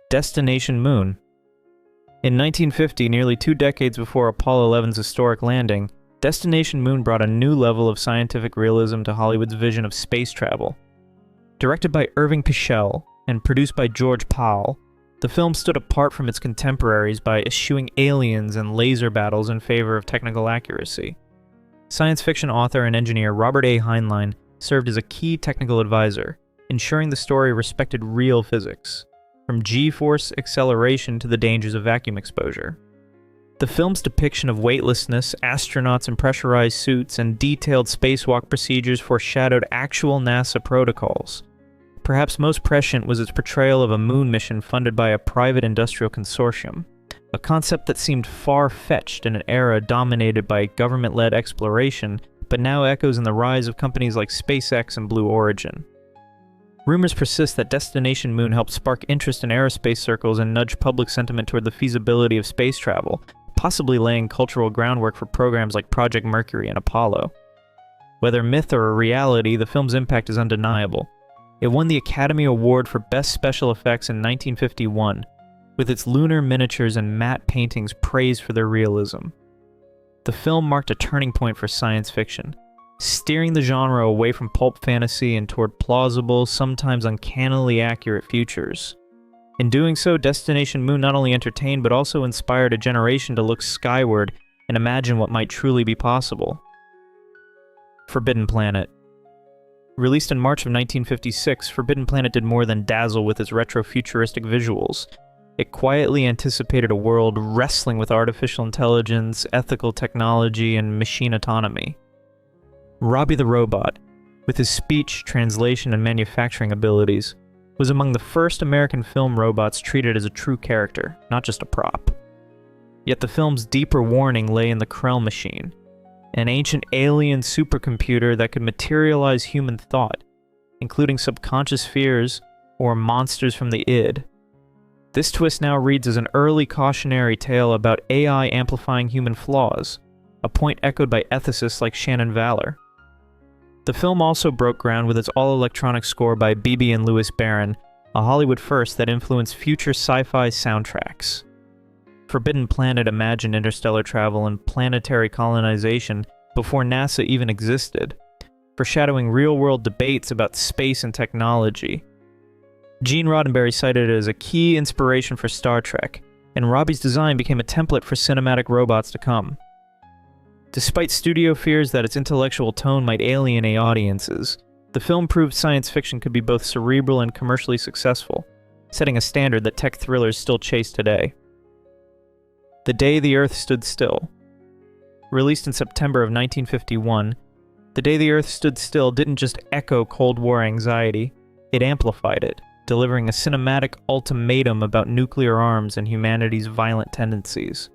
Destination Moon. In 1950, nearly 2 decades before Apollo 11's historic landing, Destination Moon brought a new level of scientific realism to Hollywood's vision of space travel. Directed by Irving Pichel and produced by George Pal, the film stood apart from its contemporaries by eschewing aliens and laser battles in favor of technical accuracy. Science fiction author and engineer Robert A. Heinlein served as a key technical advisor, ensuring the story respected real physics, from G-force acceleration to the dangers of vacuum exposure. The film's depiction of weightlessness, astronauts in pressurized suits, and detailed spacewalk procedures foreshadowed actual NASA protocols. Perhaps most prescient was its portrayal of a moon mission funded by a private industrial consortium, a concept that seemed far-fetched in an era dominated by government-led exploration, but now echoes in the rise of companies like SpaceX and Blue Origin. Rumors persist that Destination Moon helped spark interest in aerospace circles and nudge public sentiment toward the feasibility of space travel, possibly laying cultural groundwork for programs like Project Mercury and Apollo. Whether myth or a reality, the film's impact is undeniable. It won the Academy Award for Best Special Effects in 1951, with its lunar miniatures and matte paintings praised for their realism. The film marked a turning point for science fiction, steering the genre away from pulp fantasy and toward plausible, sometimes uncannily accurate futures. In doing so, Destination Moon not only entertained but also inspired a generation to look skyward and imagine what might truly be possible. Forbidden Planet. Released in March of 1956, Forbidden Planet did more than dazzle with its retro-futuristic visuals. It quietly anticipated a world wrestling with artificial intelligence, ethical technology, and machine autonomy. Robbie the Robot, with his speech, translation, and manufacturing abilities, was among the first American film robots treated as a true character, not just a prop. Yet the film's deeper warning lay in the Krell machine, an ancient alien supercomputer that could materialize human thought, including subconscious fears or monsters from the id. This twist now reads as an early cautionary tale about AI amplifying human flaws, a point echoed by ethicists like Shannon Valor. The film also broke ground with its all-electronic score by Beebe and Louis Barron, a Hollywood first that influenced future sci-fi soundtracks. Forbidden Planet imagined interstellar travel and planetary colonization before NASA even existed, foreshadowing real-world debates about space and technology. Gene Roddenberry cited it as a key inspiration for Star Trek, and Robbie's design became a template for cinematic robots to come. Despite studio fears that its intellectual tone might alienate audiences, the film proved science fiction could be both cerebral and commercially successful, setting a standard that tech thrillers still chase today. The Day the Earth Stood Still. Released in September of 1951, The Day the Earth Stood Still didn't just echo Cold War anxiety, it amplified it, delivering a cinematic ultimatum about nuclear arms and humanity's violent tendencies.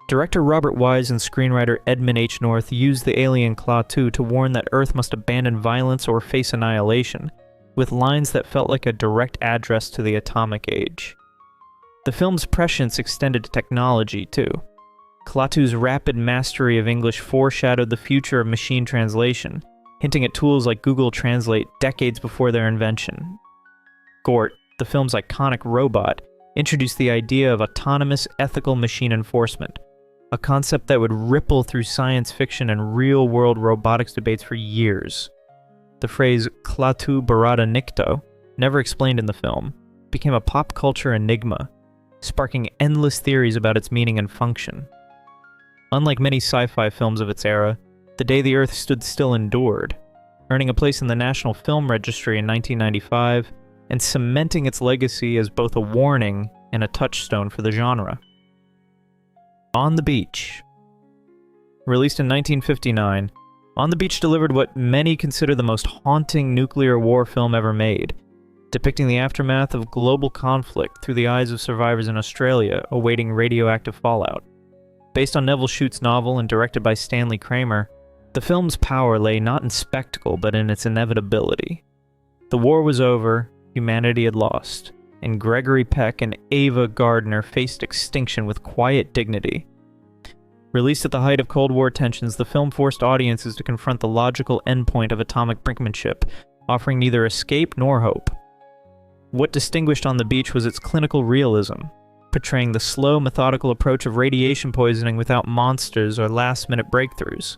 Director Robert Wise and screenwriter Edmund H. North used the alien Klaatu to warn that Earth must abandon violence or face annihilation, with lines that felt like a direct address to the atomic age. The film's prescience extended to technology, too. Klaatu's rapid mastery of English foreshadowed the future of machine translation, hinting at tools like Google Translate decades before their invention. Gort, the film's iconic robot, introduced the idea of autonomous ethical machine enforcement, a concept that would ripple through science fiction and real-world robotics debates for years. The phrase Klaatu Barada Nikto, never explained in the film, became a pop culture enigma, sparking endless theories about its meaning and function. Unlike many sci-fi films of its era, The Day the Earth Stood Still endured, earning a place in the National Film Registry in 1995 and cementing its legacy as both a warning and a touchstone for the genre. On the Beach. Released in 1959, On the Beach delivered what many consider the most haunting nuclear war film ever made, depicting the aftermath of global conflict through the eyes of survivors in Australia awaiting radioactive fallout. Based on Neville Shute's novel and directed by Stanley Kramer, the film's power lay not in spectacle but in its inevitability. The war was over, humanity had lost, and Gregory Peck and Ava Gardner faced extinction with quiet dignity. Released at the height of Cold War tensions, the film forced audiences to confront the logical endpoint of atomic brinkmanship, offering neither escape nor hope. What distinguished On the Beach was its clinical realism, portraying the slow, methodical approach of radiation poisoning without monsters or last-minute breakthroughs.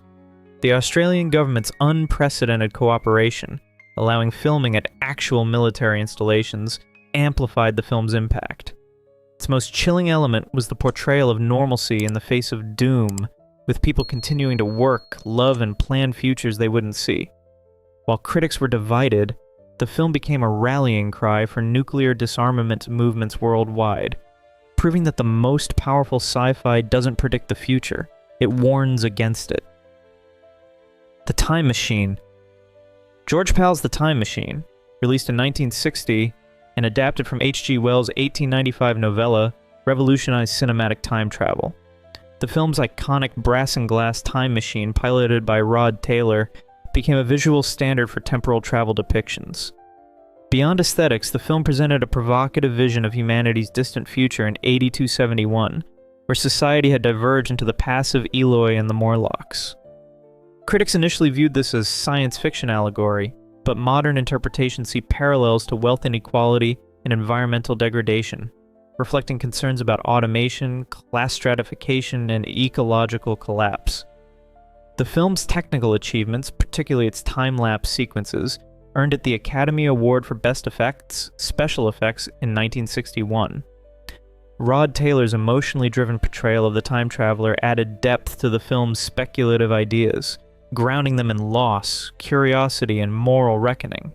The Australian government's unprecedented cooperation, allowing filming at actual military installations, amplified the film's impact. Its most chilling element was the portrayal of normalcy in the face of doom, with people continuing to work, love, and plan futures they wouldn't see. While critics were divided, the film became a rallying cry for nuclear disarmament movements worldwide, proving that the most powerful sci-fi doesn't predict the future, it warns against it. The Time Machine. George Pal's The Time Machine, released in 1960 and adapted from H.G. Wells' 1895 novella, revolutionized cinematic time travel. The film's iconic brass and glass time machine, piloted by Rod Taylor, became a visual standard for temporal travel depictions. Beyond aesthetics, the film presented a provocative vision of humanity's distant future in 8271, where society had diverged into the passive Eloi and the Morlocks. Critics initially viewed this as science fiction allegory, but modern interpretations see parallels to wealth inequality and environmental degradation, reflecting concerns about automation, class stratification, and ecological collapse. The film's technical achievements, particularly its time-lapse sequences, earned it the Academy Award for Best Effects, Special Effects in 1961. Rod Taylor's emotionally driven portrayal of the time traveler added depth to the film's speculative ideas, grounding them in loss, curiosity, and moral reckoning.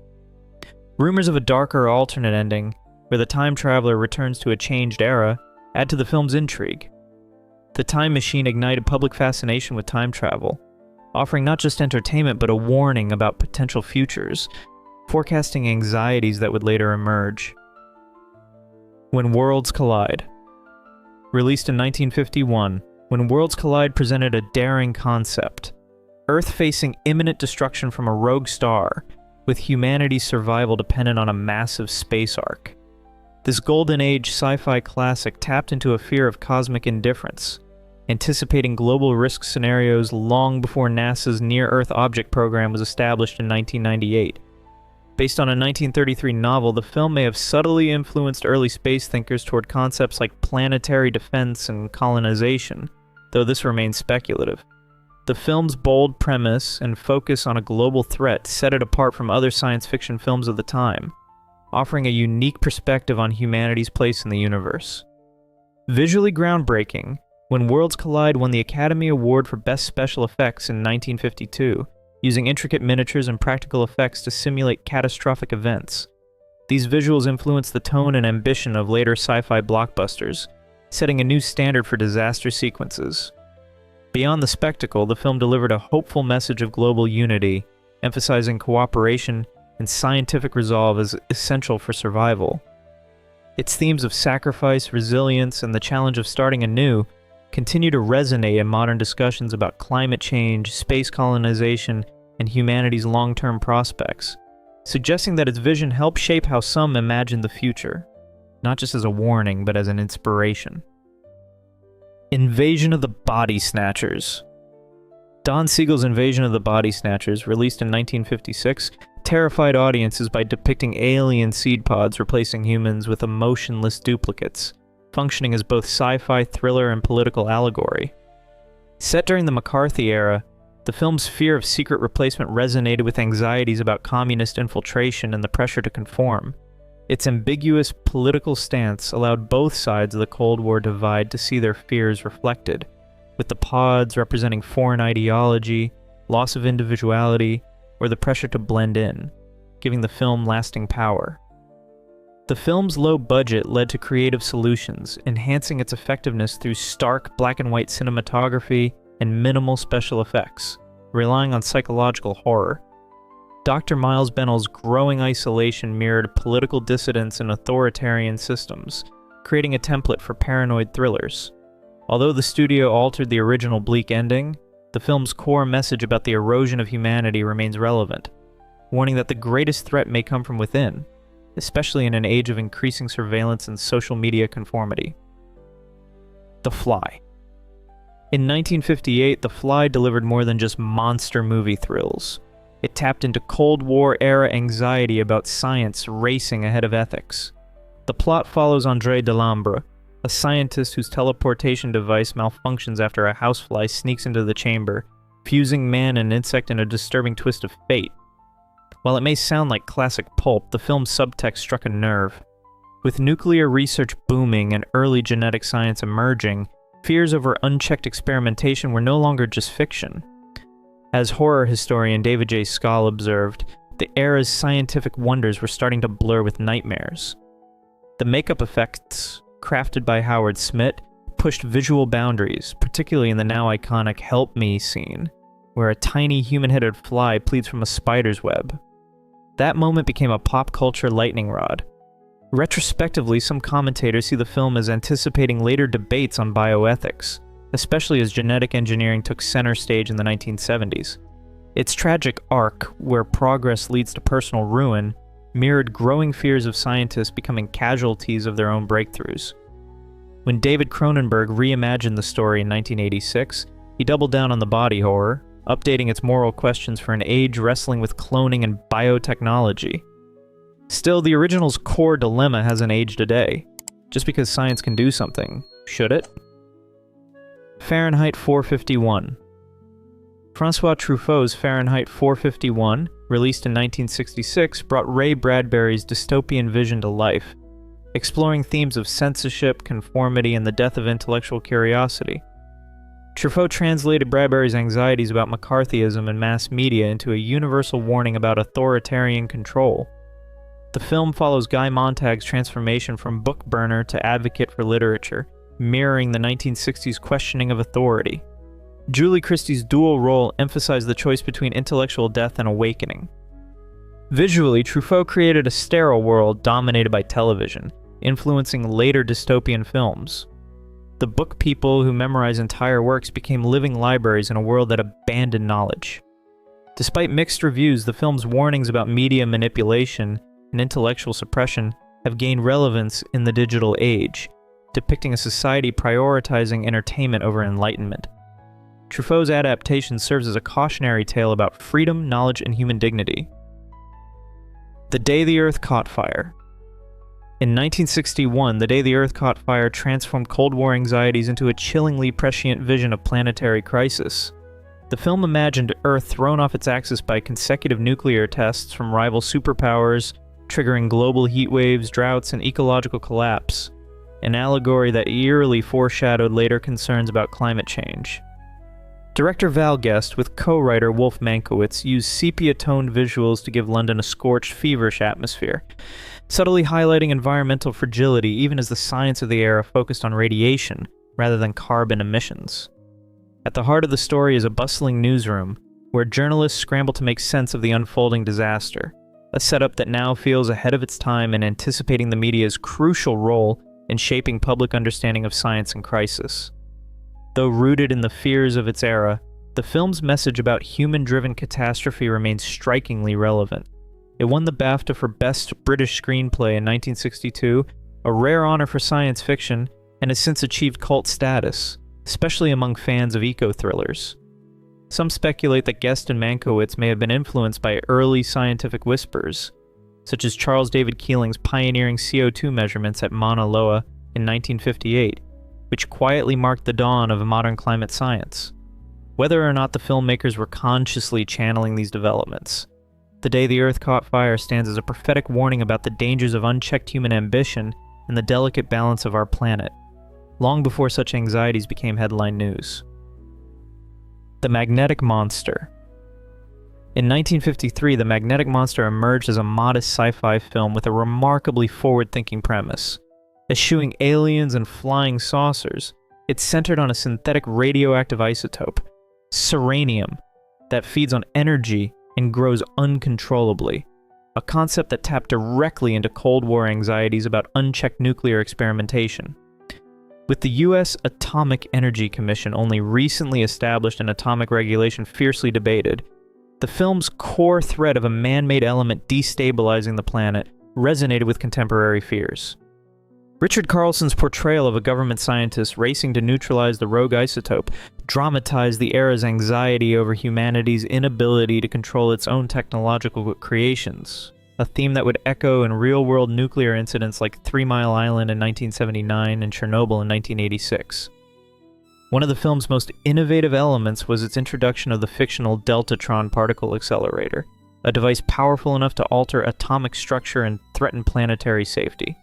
Rumors of a darker alternate ending, where the time traveler returns to a changed era, add to the film's intrigue. The Time Machine ignited public fascination with time travel, offering not just entertainment but a warning about potential futures, forecasting anxieties that would later emerge. When Worlds Collide. Released in 1951, When Worlds Collide presented a daring concept: Earth facing imminent destruction from a rogue star, with humanity's survival dependent on a massive space arc. This Golden Age sci-fi classic tapped into a fear of cosmic indifference, anticipating global risk scenarios long before NASA's Near-Earth Object Program was established in 1998. Based on a 1933 novel, the film may have subtly influenced early space thinkers toward concepts like planetary defense and colonization, though this remains speculative. The film's bold premise and focus on a global threat set it apart from other science fiction films of the time, offering a unique perspective on humanity's place in the universe. Visually groundbreaking, When Worlds Collide won the Academy Award for Best Special Effects in 1952, using intricate miniatures and practical effects to simulate catastrophic events. These visuals influenced the tone and ambition of later sci-fi blockbusters, setting a new standard for disaster sequences. Beyond the spectacle, the film delivered a hopeful message of global unity, emphasizing cooperation and scientific resolve as essential for survival. Its themes of sacrifice, resilience, and the challenge of starting anew continue to resonate in modern discussions about climate change, space colonization, and humanity's long-term prospects, suggesting that its vision helped shape how some imagine the future, not just as a warning, but as an inspiration. Invasion of the Body Snatchers. Don Siegel's Invasion of the Body Snatchers, released in 1956, terrified audiences by depicting alien seed pods replacing humans with emotionless duplicates, functioning as both sci-fi thriller and political allegory. Set during the McCarthy era, the film's fear of secret replacement resonated with anxieties about communist infiltration and the pressure to conform. Its ambiguous political stance allowed both sides of the Cold War divide to see their fears reflected, with the pods representing foreign ideology, loss of individuality, or the pressure to blend in, giving the film lasting power. The film's low budget led to creative solutions, enhancing its effectiveness through stark black and white cinematography and minimal special effects, relying on psychological horror. Dr. Miles Bennell's growing isolation mirrored political dissidence and authoritarian systems, creating a template for paranoid thrillers. Although the studio altered the original bleak ending, the film's core message about the erosion of humanity remains relevant, warning that the greatest threat may come from within, especially in an age of increasing surveillance and social media conformity. The Fly. In 1958, The Fly delivered more than just monster movie thrills. It tapped into Cold War-era anxiety about science racing ahead of ethics. The plot follows André Delambre, a scientist whose teleportation device malfunctions after a housefly sneaks into the chamber, fusing man and insect in a disturbing twist of fate. While it may sound like classic pulp, the film's subtext struck a nerve. With nuclear research booming and early genetic science emerging, fears over unchecked experimentation were no longer just fiction. As horror historian David J. Schall observed, the era's scientific wonders were starting to blur with nightmares. The makeup effects, crafted by Howard Smith, pushed visual boundaries, particularly in the now iconic Help Me scene, where a tiny human-headed fly pleads from a spider's web. That moment became a pop culture lightning rod. Retrospectively, some commentators see the film as anticipating later debates on bioethics, especially as genetic engineering took center stage in the 1970s. Its tragic arc, where progress leads to personal ruin, mirrored growing fears of scientists becoming casualties of their own breakthroughs. When David Cronenberg reimagined the story in 1986, he doubled down on the body horror, updating its moral questions for an age wrestling with cloning and biotechnology. Still, the original's core dilemma hasn't aged a day. Just because science can do something, should it? Fahrenheit 451. Francois Truffaut's Fahrenheit 451, released in 1966, brought Ray Bradbury's dystopian vision to life, exploring themes of censorship, conformity, and the death of intellectual curiosity. Truffaut translated Bradbury's anxieties about McCarthyism and mass media into a universal warning about authoritarian control. The film follows Guy Montag's transformation from book burner to advocate for literature, mirroring the 1960s questioning of authority. Julie Christie's dual role emphasized the choice between intellectual death and awakening. Visually, Truffaut created a sterile world dominated by television, influencing later dystopian films. The book people who memorize entire works became living libraries in a world that abandoned knowledge. Despite mixed reviews, the film's warnings about media manipulation and intellectual suppression have gained relevance in the digital age, depicting a society prioritizing entertainment over enlightenment. Truffaut's adaptation serves as a cautionary tale about freedom, knowledge, and human dignity. The Day the Earth Caught Fire. In 1961, The Day the Earth Caught Fire transformed Cold War anxieties into a chillingly prescient vision of planetary crisis. The film imagined Earth thrown off its axis by consecutive nuclear tests from rival superpowers, triggering global heat waves, droughts, and ecological collapse, an allegory that eerily foreshadowed later concerns about climate change. Director Val Guest, with co-writer Wolf Mankiewicz, used sepia-toned visuals to give London a scorched, feverish atmosphere, subtly highlighting environmental fragility even as the science of the era focused on radiation rather than carbon emissions. At the heart of the story is a bustling newsroom, where journalists scramble to make sense of the unfolding disaster, a setup that now feels ahead of its time in anticipating the media's crucial role in shaping public understanding of science and crisis. Though rooted in the fears of its era, the film's message about human-driven catastrophe remains strikingly relevant. It won the BAFTA for Best British Screenplay in 1962, a rare honor for science fiction, and has since achieved cult status, especially among fans of eco-thrillers. Some speculate that Guest and Mankiewicz may have been influenced by early scientific whispers, such as Charles David Keeling's pioneering CO2 measurements at Mauna Loa in 1958, which quietly marked the dawn of modern climate science. Whether or not the filmmakers were consciously channeling these developments, The Day the Earth Caught Fire stands as a prophetic warning about the dangers of unchecked human ambition and the delicate balance of our planet, long before such anxieties became headline news. The Magnetic Monster. In 1953, The Magnetic Monster emerged as a modest sci-fi film with a remarkably forward-thinking premise. Eschewing aliens and flying saucers, it's centered on a synthetic radioactive isotope, serenium, that feeds on energy and grows uncontrollably, a concept that tapped directly into Cold War anxieties about unchecked nuclear experimentation. With the U.S. Atomic Energy Commission only recently established and atomic regulation fiercely debated, the film's core threat of a man-made element destabilizing the planet resonated with contemporary fears. Richard Carlson's portrayal of a government scientist racing to neutralize the rogue isotope dramatized the era's anxiety over humanity's inability to control its own technological creations, a theme that would echo in real-world nuclear incidents like 3 Mile Island in 1979 and Chernobyl in 1986. One of the film's most innovative elements was its introduction of the fictional Deltatron particle accelerator, a device powerful enough to alter atomic structure and threaten planetary safety.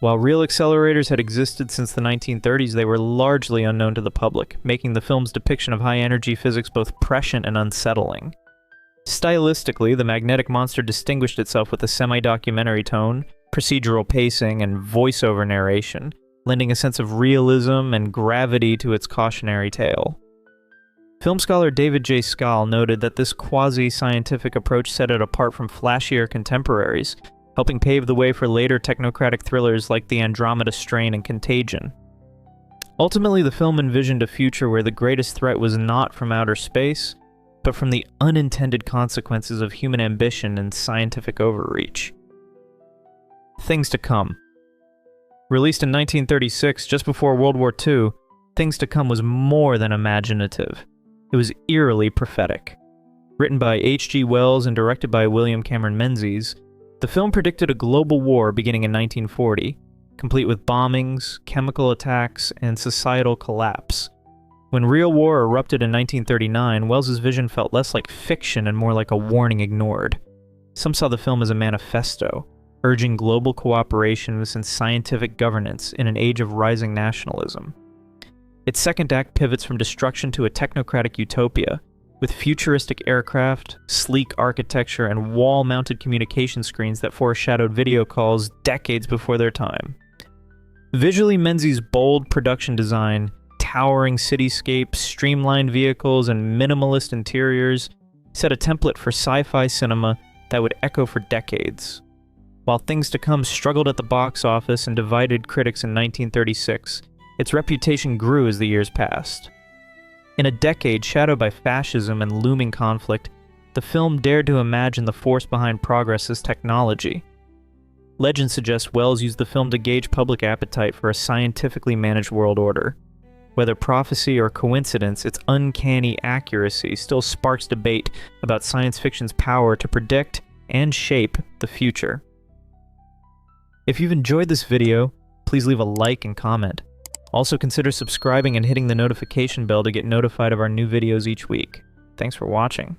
While real accelerators had existed since the 1930s, they were largely unknown to the public, making the film's depiction of high-energy physics both prescient and unsettling. Stylistically, The Magnetic Monster distinguished itself with a semi-documentary tone, procedural pacing, and voiceover narration, lending a sense of realism and gravity to its cautionary tale. Film scholar David J. Skal noted that this quasi-scientific approach set it apart from flashier contemporaries, helping pave the way for later technocratic thrillers like The Andromeda Strain and Contagion. Ultimately, the film envisioned a future where the greatest threat was not from outer space, but from the unintended consequences of human ambition and scientific overreach. Things to Come. Released in 1936, just before World War II, Things to Come was more than imaginative. It was eerily prophetic. Written by H.G. Wells and directed by William Cameron Menzies, the film predicted a global war beginning in 1940, complete with bombings, chemical attacks, and societal collapse. When real war erupted in 1939, Wells's vision felt less like fiction and more like a warning ignored. Some saw the film as a manifesto, urging global cooperation and scientific governance in an age of rising nationalism. Its second act pivots from destruction to a technocratic utopia, with futuristic aircraft, sleek architecture, and wall-mounted communication screens that foreshadowed video calls decades before their time. Visually, Menzies' bold production design, towering cityscapes, streamlined vehicles, and minimalist interiors set a template for sci-fi cinema that would echo for decades. While Things to Come struggled at the box office and divided critics in 1936, its reputation grew as the years passed. In a decade shadowed by fascism and looming conflict, the film dared to imagine the force behind progress as technology. Legend suggests Wells used the film to gauge public appetite for a scientifically managed world order. Whether prophecy or coincidence, its uncanny accuracy still sparks debate about science fiction's power to predict and shape the future. If you've enjoyed this video, please leave a like and comment. Also consider subscribing and hitting the notification bell to get notified of our new videos each week. Thanks for watching.